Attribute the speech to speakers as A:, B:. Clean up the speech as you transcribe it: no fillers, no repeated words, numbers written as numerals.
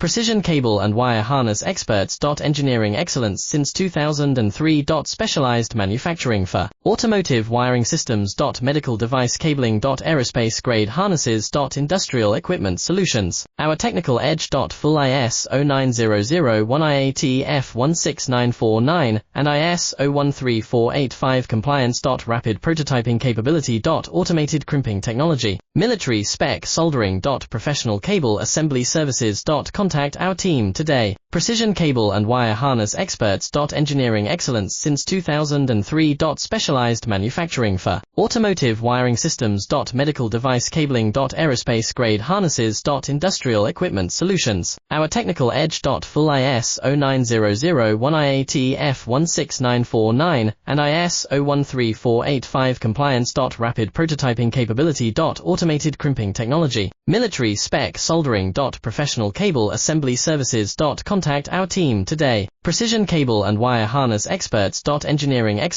A: Precision cable and wire harness experts. Engineering excellence since 2003. Specialized manufacturing for automotive wiring systems. Medical device cabling. Aerospace grade harnesses. Industrial equipment solutions. Our technical edge. Full ISO 9001 IAT F16949 and ISO 13485 compliance. Rapid prototyping capability. Automated crimping technology. Military spec soldering. Professional cable assembly services. Contact our team today. Precision cable and wire harness experts. Engineering excellence since 2003. Specialized manufacturing for automotive wiring systems. Medical device cabling. Aerospace grade harnesses. Industrial equipment solutions. Our technical edge. Full ISO 9001 IAT F16949 and ISO 13485 compliance. Rapid prototyping capability. Automated crimping technology. Military spec soldering. Professional cable assembly services. Contact our team today. Precision cable and wire harness experts. Engineering excellence